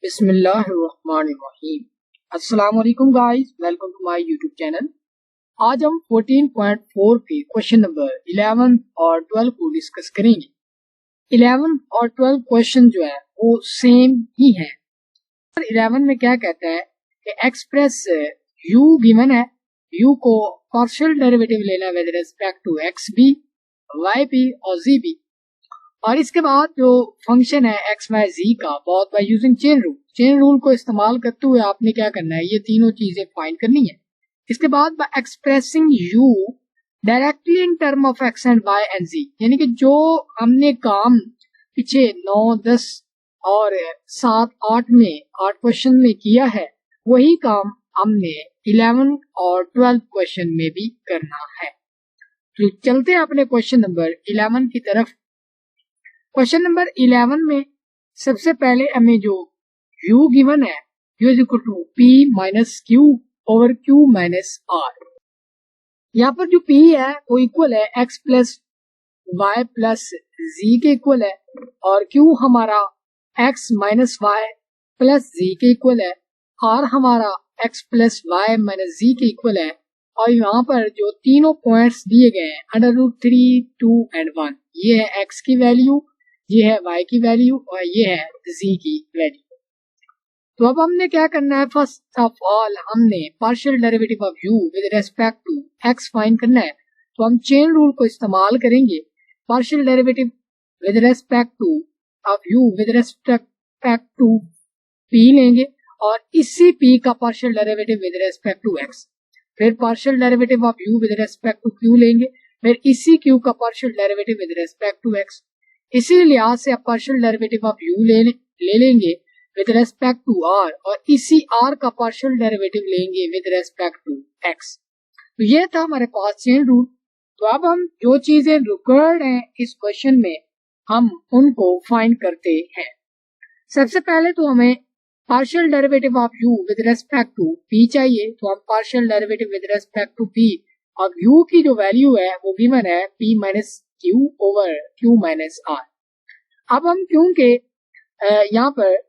बिस्मिल्लाहिर्रहमानिर्रहीम। अस्सलाम वालेकुम guys, welcome to my YouTube channel. आज हम 14.4 के क्वेश्चन नंबर 11 और 12 को डिस्कस करेंगे। 11 और 12 क्वेश्चन जो है वो सेम ही है। 11 में क्या कहता है कि एक्सप्रेस u गिवन है, u को पार्शियल डेरिवेटिव लेना विद रिस्पेक्ट टू एक्स बी, वाई बी और जी बी, और इसके बाद जो फंक्शन है एक्स वाई जी का बहुत बाय यूजिंग चेन रूल को इस्तेमाल करते हुए आपने क्या करना है, ये तीनों चीजें फाइंड करनी है। इसके बाद by expressing u directly in term of x and y and z, यानी कि जो हमने काम पीछे 9, 10 और 7, 8 में 8 क्वेश्चन में किया है, वही काम हमने 11 और 12 क्वेश्चन में भी करना है। तो चलते हैं अपने क्वेश्चन नंबर 11 की तरफ। क्वेश्चन नंबर 11 में सबसे पहले हमें जो u गिवन है, u is equal to p minus q over q minus r। यहाँ पर जो p है वो इक्वल है x प्लस वाई प्लस जी के इक्वल है, और q हमारा x माइनस वाई प्लस जी के इक्वल है, r हमारा x प्लस वाई माइनस जी के इक्वल है। और यहाँ पर जो तीनों पॉइंट्स दिए गए हैं √3, 2 एंड 1, ये है x की वैल्यू, ये है y की वैल्यू और ये है z की वैल्यू। तो अब हमने क्या करना है, फर्स्ट ऑफ ऑल हमने partial derivative of u with respect to x find करना है। तो हम चेन रूल को इस्तेमाल करेंगे। Partial derivative with respect to of u with respect to p लेंगे, और इसी p का partial derivative with respect to x, फिर partial derivative of u with respect to q लेंगे, फिर इसी q का partial derivative with respect to x। इसी लिहाज से आप पार्शियल डेरिवेटिव ऑफ u ले लेंगे विद रेस्पेक्ट टू r, और इसी r का पार्शियल डेरिवेटिव लेंगे विद रेस्पेक्ट टू x। तो ये था हमारे पास चेन रूल। तो अब हम जो चीजें रिक्वायर्ड हैं इस क्वेश्चन में, हम उनको फाइंड करते हैं। सबसे पहले तो हमें partial derivative of u with respect to p चाहिए। तो हम partial derivative with respect to p of u की जो वैल्यू है वो गिवन है p minus q over q minus r। अब हम क्योंकि यहाँ पर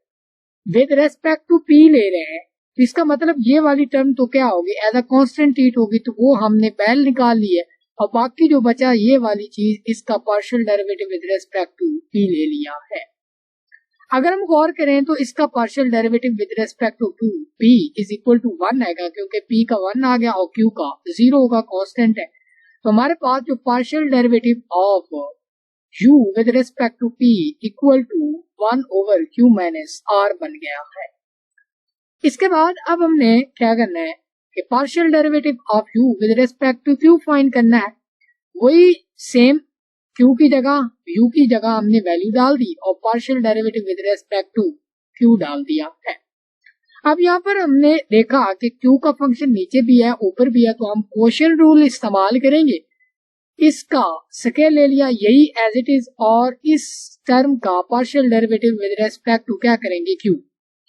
विद रेस्पेक्ट टू p ले रहे हैं, तो इसका मतलब ये वाली टर्म तो क्या होगी, एज अ कांस्टेंट ट्रीट होगी, तो वो हमने पहले निकाल ली है, और बाकी जो बचा ये वाली चीज, इसका partial derivative with respect to p ले लिया है। अगर हम गौर करें तो इसका partial derivative with respect to p is equal to 1 आएगा, क्योंकि p का 1 आ गया और q का 0 होगा, कांस्टेंट है। तो हमारे पास जो partial derivative of u with respect to p equal to 1 over q minus r बन गया है। इसके बाद अब हमने क्या करना है कि partial derivative of u with respect to q find करना है। वही सेम q की जगह u की जगह हमने वैल्यू डाल दी और partial derivative with respect to q डाल दिया है। अब यहाँ पर हमने देखा कि q का फंक्शन नीचे भी है ऊपर भी है, तो हम क्वोशिएंट रूल इस्तेमाल करेंगे। इसका स्केल ले लिया यही एज इट इज, और इस टर्म का partial derivative with respect to क्या करेंगे q,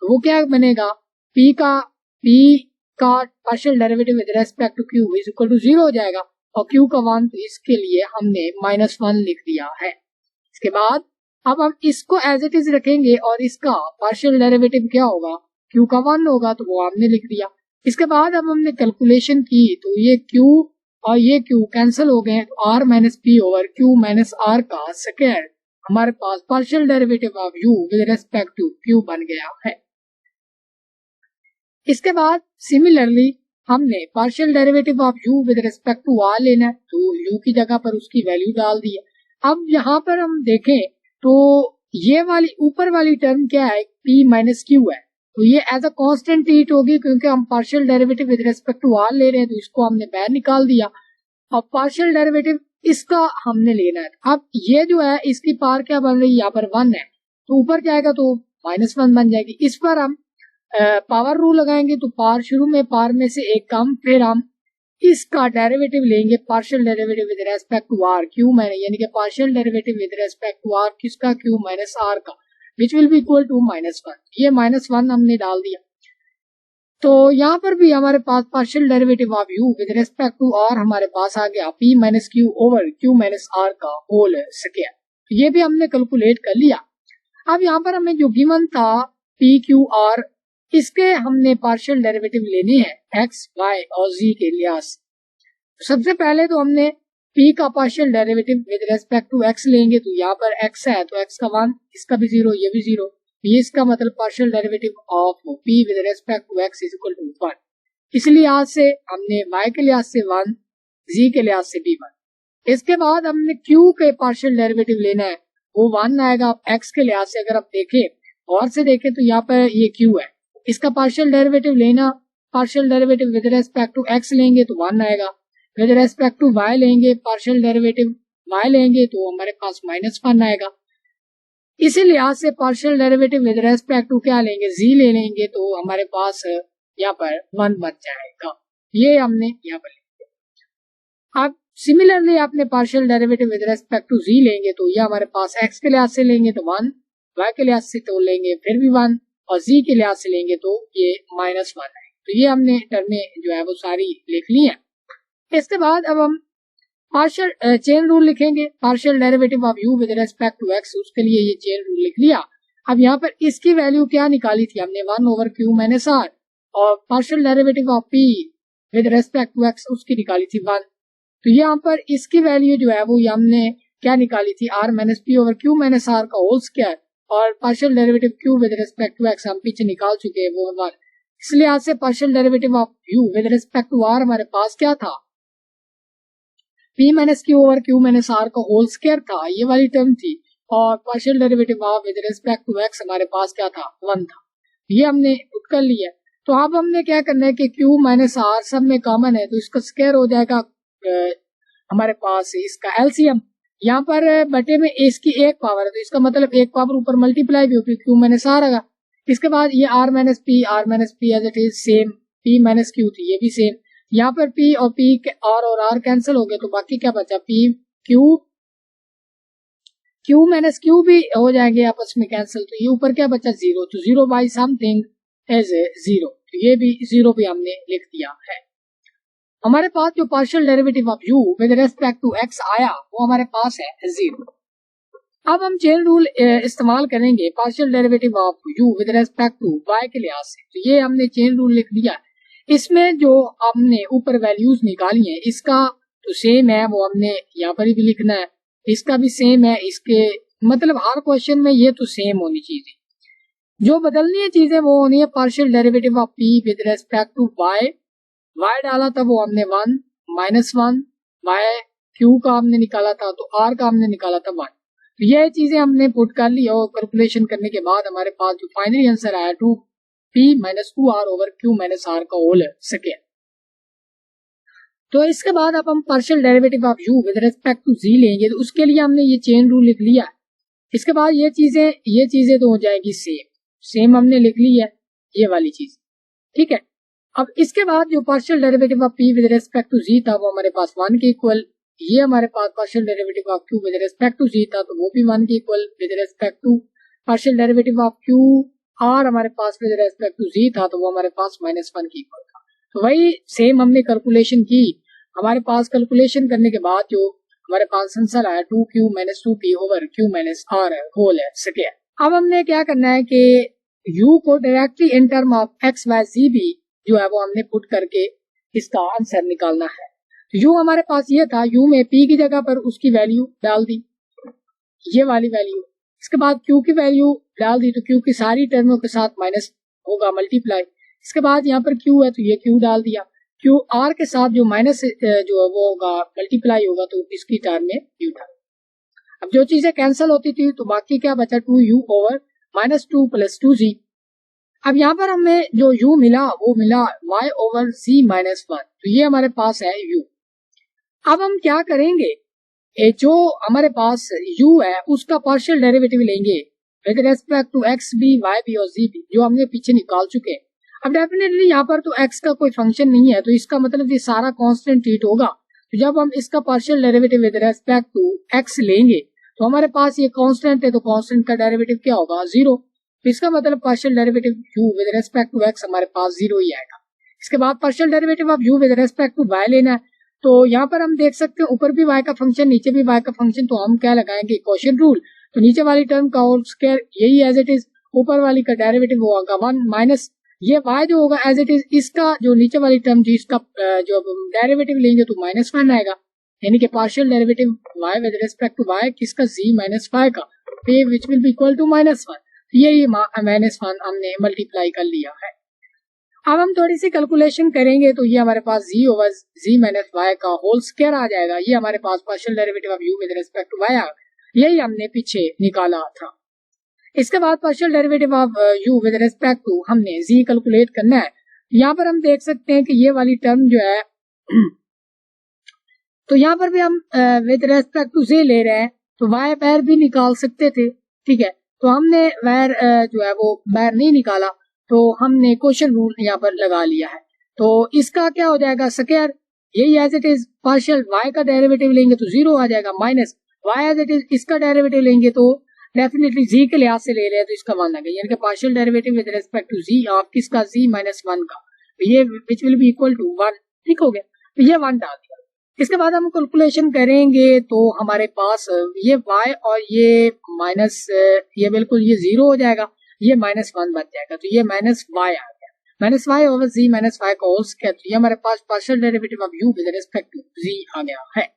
तो वो क्या बनेगा, p का partial derivative with respect to q is equal to 0 हो जाएगा, और q का 1, तो इसके लिए हमने -1 लिख दिया है। इसके बाद अब हम इसको एज इट इज रखेंगे और इसका पार्शियल डेरिवेटिव क्या होगा, q का 1 होगा, तो वो हमने लिख दिया। इसके बाद अब हमने कैलकुलेशन की तो ये q और ये q कैंसिल हो गए, तो r minus p over q minus r का स्क्वायर, हमारे पास partial derivative of u with respect to q बन गया है। इसके बाद सिमिलरली हमने partial derivative of u with respect to r लेना है, तो u की जगह पर उसकी वैल्यू डाल दी है। अब यहाँ पर हम देखें तो ये वाली ऊपर वाली टर्म क्या है, p माइनस q है, तो ये एज अ कांस्टेंट ट्रीट होगी, क्योंकि हम partial derivative with respect to r ले रहे हैं, तो इसको हमने बाहर निकाल दिया और पार्शियल डेरिवेटिव इसका हमने लेना है। अब ये जो है इसकी पावर क्या बन रही है, यहाँ पर 1 है, तो ऊपर जाएगा तो -1 बन जाएगी। इस पर हम पावर रूल लगाएंगे, तो पावर शुरू में पावर में से एक कम, फिर हम इसका डेरिवेटिव लेंगे partial derivative with respect to r q minus, यानी कि partial derivative with respect to r किसका, q माइनस r का, which will be equal to -1। ये -1 हमने डाल दिया। तो यहाँ पर भी हमारे पास partial derivative of u with respect to r हमारे पास आ गया p minus q over q minus r का होल स्क्वायर। तो ये भी हमने कैलकुलेट कर लिया। अब यहाँ पर हमें जो गिवन था पी क्यू आर, इसके हमने पार्शियल डेरिवेटिव लेने हैं एक्स वाई और जी के लिहाज से। सबसे पहले तो हमने p का partial derivative with respect to x लेंगे, तो यहाँ पर x है तो x का 1, इसका भी 0, ये भी 0, ये इसका मतलब partial derivative of p with respect to x is equal to 1। इसलिए आज से हमने y के लिहाज से 1, g के लिहाज से भी 1। इसके बाद हमने q के पार्शियल डेरिवेटिव लेना है, वो 1 आएगा। x के लिहाज से अगर आप देखें और से देखें तो यहाँ पर ये q है, इसका पार्शियल डेरिवेटिव लेना, partial derivative with respect to x लेंगे तो 1 आएगा, विद रेस्पेक्ट टू y लेंगे पार्शियल डेरिवेटिव y लेंगे तो हमारे पास -1 आएगा। इसी लिहाज से partial derivative with respect to क्या लेंगे, z ले लेंगे तो हमारे पास यहाँ पर 1 बच जाएगा। ये हमने यहाँ पर लेंगे। अब सिमिलरली आपने partial derivative with respect to z लेंगे तो ये हमारे पास x के लिहाज से लेंगे तो 1, y के लिहाज से तो लेंगे फिर भी 1 और z के लिहाज से लेंगे तो ये -1 है। तो ये हमने टर्में जो है वो सारी लिख ली है। इसके बाद अब हम पार्शियल चेन रूल लिखेंगे, partial derivative of u with respect to x, उसके लिए ये चेन रूल लिख लिया। अब यहाँ पर इसकी वैल्यू क्या निकाली थी हमने, 1/q माइनस r, और partial derivative of p with respect to x उसकी निकाली थी 1। तो यहाँ पर इसकी वैल्यू जो है वो हमने क्या निकाली थी, r minus p over q minus r का होल स्क्वायर, और partial derivative q with respect to x हम पीछे निकाल चुके हैं वो 1। इसलिए आज से partial derivative of u with respect to r हमारे पास क्या था, p minus q over q minus r का होल स्क्वायर था, ये वाली टर्म थी, और partial derivative of with respect to x हमारे पास क्या था, 1 था। ये हमने पुट कर लिया। तो अब हमने क्या करना है कि q माइनस आर सब में कॉमन है तो इसका स्क्वायर हो जाएगा हमारे पास इसका एलसीएम, यहाँ पर बटे में इसकी एक पावर है तो इसका मतलब एक पावर ऊपर मल्टीप्लाई भी होगी, q माइनस आर आएगा। इसके बाद ये r minus p as it is same, p minus q थी ये भी सेम, यहाँ पर p और p और r कैंसिल हो गए तो बाकी क्या बचा, p q माइनस q भी हो जाएंगे आपस में कैंसिल, तो ये ऊपर क्या बचा 0, तो 0 बाई समथिंग इज 0, तो ये भी 0 भी हमने लिख दिया है। हमारे पास जो partial derivative of u with respect to x आया वो हमारे पास है 0। अब हम चेन रूल इस्तेमाल करेंगे partial derivative of u with respect to y के लिहाज से, तो ये हमने चेन रूल लिख दिया। इसमें जो हमने ऊपर वैल्यूज निकाली है इसका तो सेम है, वो हमने यहाँ पर भी लिखना है, इसका भी सेम है, इसके मतलब हर क्वेश्चन में ये तो सेम होनी चाहिए। जो बदलनी है चीजें वो होनी है partial derivative of p with respect to y, y डाला था वो हमने 1 -1, y q का हमने निकाला था तो r का हमने निकाला था 1। तो ये चीजें हमने पुट कर ली और कैलकुलेशन करने के बाद हमारे पास जो फाइनली आंसर आया 2p minus 2r over q minus r का होल स्क्वायर। तो इसके बाद अब हम partial derivative of u with respect to z लेंगे, तो उसके लिए हमने ये चेन रूल लिख लिया। इसके बाद ये चीजें तो हो जाएगी सेम हमने लिख ली है ये वाली चीज, ठीक है। अब इसके बाद जो partial derivative of p with respect to z था वो हमारे पास 1 के इक्वल, ये हमारे पास partial derivative of q with respect to z था तो वो भी 1 के equal, with respect to partial derivative of q r हमारे पास विद रेस्पेक्ट टू z था तो वो हमारे पास -1 के इक्वल था। तो वही सेम हमने कैलकुलेशन की, हमारे पास कैलकुलेशन करने के बाद जो हमारे पास आंसर आया 2q minus 2p over q minus r whole square. अब हमने क्या करना है कि u को directly in term of x y z भी जो है वो हमने पुट करके इसका आंसर निकालना है। तो u हमारे पास ये था, u में p की जगह पर उसकी वैल्यू डाल दी, ये वाली वैल्यू, इसके बाद q की वैल्यू डाल दी तो q की सारी टर्मों के साथ माइनस होगा मल्टीप्लाई, इसके बाद यहाँ पर q है तो ये q डाल दिया, q r के साथ जो माइनस जो है वो होगा मल्टीप्लाई होगा तो इसकी टर्म में u डाल। अब जो चीजें कैंसिल होती थी तो बाकी क्या बचा 2u ओवर -2 प्लस 2z। अब यहाँ पर हमें जो u मिला वो मिला y ओवर z माइनस 1, तो ये हमारे पास है u। अब हम क्या करेंगे, जो हमारे पास u है उसका पार्शियल डेरिवेटिव लेंगे विद रेस्पेक्ट टू x भी y भी और z भी, जो हमने पीछे निकाल चुके हैं। अब डेफिनेटली यहाँ पर तो x का कोई फंक्शन नहीं है तो इसका मतलब ये सारा कांस्टेंट ट्रीट होगा, तो जब हम इसका partial derivative with respect to x लेंगे तो हमारे पास ये कांस्टेंट है तो कांस्टेंट का डेरिवेटिव क्या होगा 0, तो इसका मतलब partial derivative u with respect to x हमारे पास 0 ही आएगा। इसके बाद partial derivative of u with respect to y लेना है, तो यहाँ पर हम देख सकते हैं ऊपर भी y का फंक्शन नीचे भी y का फंक्शन, तो हम क्या लगाएंगे क्वोशिएंट रूल, तो नीचे वाली टर्म का होल स्क्वायर यही एज इट इज, ऊपर वाली का डेरिवेटिव होगा 1 माइनस ये y जो होगा एज इट इज, इसका जो नीचे वाली टर्म थी इसका जो डेरिवेटिव लेंगे तो -1 आएगा, यानी कि partial derivative y with respect to y किसका z माइनस y का, which will be equal to -1। ये -1 हमने मल्टीप्लाई कर लिया है। अब हम थोड़ी सी कैलकुलेशन करेंगे तो ये हमारे पास z over z minus y का होल स्क्वायर आ जाएगा। ये हमारे पास partial derivative of u with respect to y आ, यही हमने पीछे निकाला था। इसके बाद partial derivative of u with respect to हमने z कैलकुलेट करना है। यहाँ पर हम देख सकते हैं कि ये वाली टर्म जो है तो यहाँ पर भी हम विद रिस्पेक्ट टू z ले रहे हैं तो y पैर भी निकाल सकते थे, ठीक है, तो हमने वैर जो है वो बैर नहीं निकाला तो हमने क्वेश्चन रूल यहाँ पर लगा लिया है। तो इसका क्या हो जाएगा स्क्वायर, यही as it is partial y का डेरिवेटिव लेंगे तो 0 आ जाएगा, minus y as it is इसका डेरिवेटिव लेंगे तो डेफिनेटली z के लिहाज से ले रहे हैं तो इसका 1 आ गया, यानी कि partial derivative with respect to z of किसका z माइनस 1 का, तो ये which will be equal to 1, ठीक हो गया, तो ये 1 डाल दिया। इसके बाद हम कैलकुलेशन करेंगे तो हमारे पास ये y और ये माइनस ये बिल्कुल ये 0 हो जाएगा, ये -1 बच जाएगा, तो ये माइनस y आ गया, minus y over z minus y का होल स्क्वायर, तो ये हमारे पास partial derivative of u with respect to z आ गया है।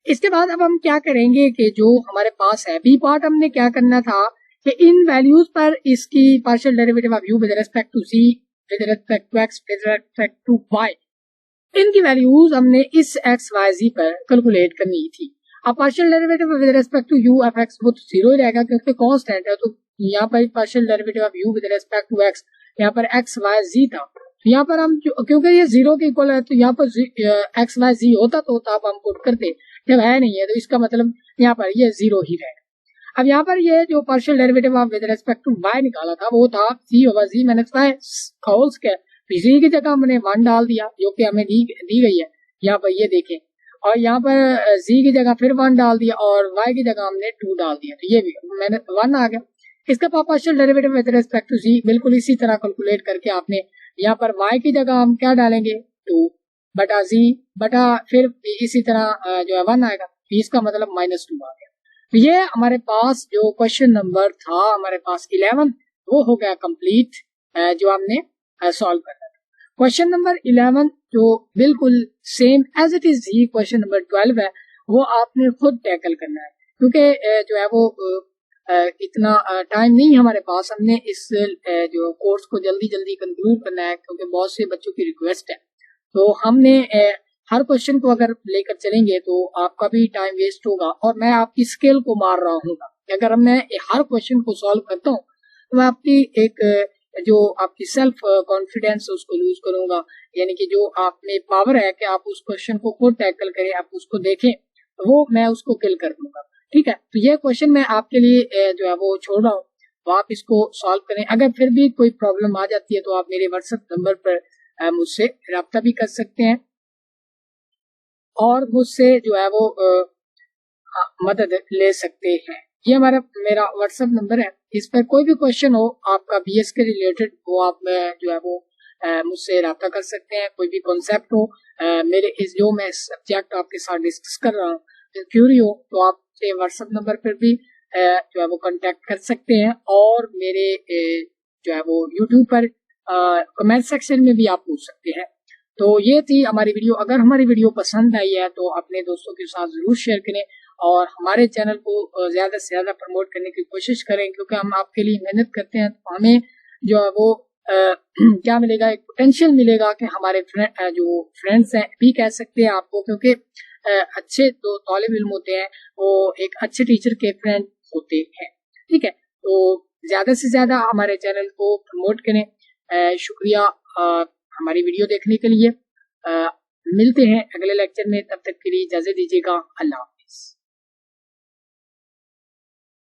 इसके बाद अब हम क्या करेंगे कि जो हमारे पास है बी पार्ट, हमने क्या करना था कि इन वैल्यूज पर इसकी partial derivative of u with respect to z with respect to x with respect to y, इनकी वैल्यूज हमने इस x y z पर कैलकुलेट करनी थी। अब partial derivative with respect to u of x वो तो 0 ही रहेगा क्योंकि कांस्टेंट है, तो यहाँ पर partial derivative of u with respect to x, यहाँ पर x y z था, तो यहाँ पर हम क्योंकि ये 0 के इक्वल है तो यहाँ पर x y z होता तो आप हम पुट करते, जब है नहीं है तो इसका मतलब यहाँ पर ये 0 ही रहेगा। अब यहाँ पर ये जो partial derivative of with respect to y निकाला था वो था c over z minus y का होल स्क्वायर, z की जगह हमने 1 डाल दिया जो कि हमें दी गई है, यहाँ पर ये देखें, और यहाँ पर z की जगह फिर 1 डाल दिया और y की जगह हमने 2 डाल दिया, तो ये भी मैंने 1 आ गया। इसका partial derivative with respect to z बिल्कुल इसी तरह कैलकुलेट करके आपने यहाँ पर y की जगह हम क्या डालेंगे 2 बटा z बटा फिर इसी तरह जो है 1 आएगा, तो इसका मतलब -2 आ गया। तो ये हमारे पास जो क्वेश्चन नंबर था हमारे पास 11 वो हो गया कंप्लीट, जो हमने सॉल्व करना था। क्वेश्चन नंबर 11 जो बिल्कुल सेम एज इट इज ही क्वेश्चन नंबर 12 है वो आपने खुद टैकल करना है, क्योंकि जो है वो इतना टाइम नहीं हमारे पास, हमने इस जो कोर्स को जल्दी जल्दी कंक्लूड करना है क्योंकि बहुत से बच्चों की रिक्वेस्ट है, तो हमने हर क्वेश्चन को अगर लेकर चलेंगे तो आपका भी टाइम वेस्ट होगा और मैं आपकी स्किल को मार रहा हूँ। अगर मैं हर क्वेश्चन को सॉल्व करता हूँ तो मैं आपकी एक जो आपकी सेल्फ कॉन्फिडेंस है उसको लूज करूंगा, यानी कि जो आप में पावर है कि आप उस क्वेश्चन को खुद टैकल करें, आप उसको देखें, वो मैं उसको किल कर दूंगा, ठीक है। तो ये क्वेश्चन मैं आपके लिए जो है वो छोड़ रहा हूँ, तो आप इसको सॉल्व करें। अगर फिर भी कोई प्रॉब्लम आ जाती है तो आप मेरे व्हाट्सएप नंबर पर मुझसे रब्ता भी कर सकते हैं और मुझसे जो है वो मदद ले सकते हैं। ये मेरा व्हाट्सएप नंबर है, इस पर कोई भी क्वेश्चन हो आपका बीएस के रिलेटेड वो आप जो है वो मुझसे रब्ता कर सकते हैं। कोई भी कॉन्सेप्ट हो मेरे इस जो मैं सब्जेक्ट आपके साथ डिस्कस कर रहा हूँ, क्यूरी हो तो आप व्हाट्सएप नंबर पर भी जो है वो कांटेक्ट कर सकते हैं और मेरे जो है वो यूट्यूब पर कमेंट सेक्शन में भी आप पूछ सकते हैं। तो ये थी हमारी वीडियो। अगर हमारी वीडियो पसंद आई है तो अपने दोस्तों के साथ जरूर शेयर करें और हमारे चैनल को ज्यादा से ज्यादा प्रमोट करने की कोशिश करें, क्योंकि हम आपके लिए मेहनत करते हैं तो हमें जो है वो क्या मिलेगा, एक पोटेंशियल मिलेगा कि हमारे जो फ्रेंड्स हैं भी कह सकते हैं आपको, क्योंकि अच्छे जो तालिब इल्म होते हैं वो एक अच्छे टीचर के फ्रेंड होते हैं, ठीक है। तो ज्यादा से ज्यादा हमारे चैनल को प्रमोट करें। शुक्रिया हमारी वीडियो देखने के लिए। मिलते हैं अगले लेक्चर में, तब तक के लिए इजाजत दीजिएगा। अल्लाह हाफिज।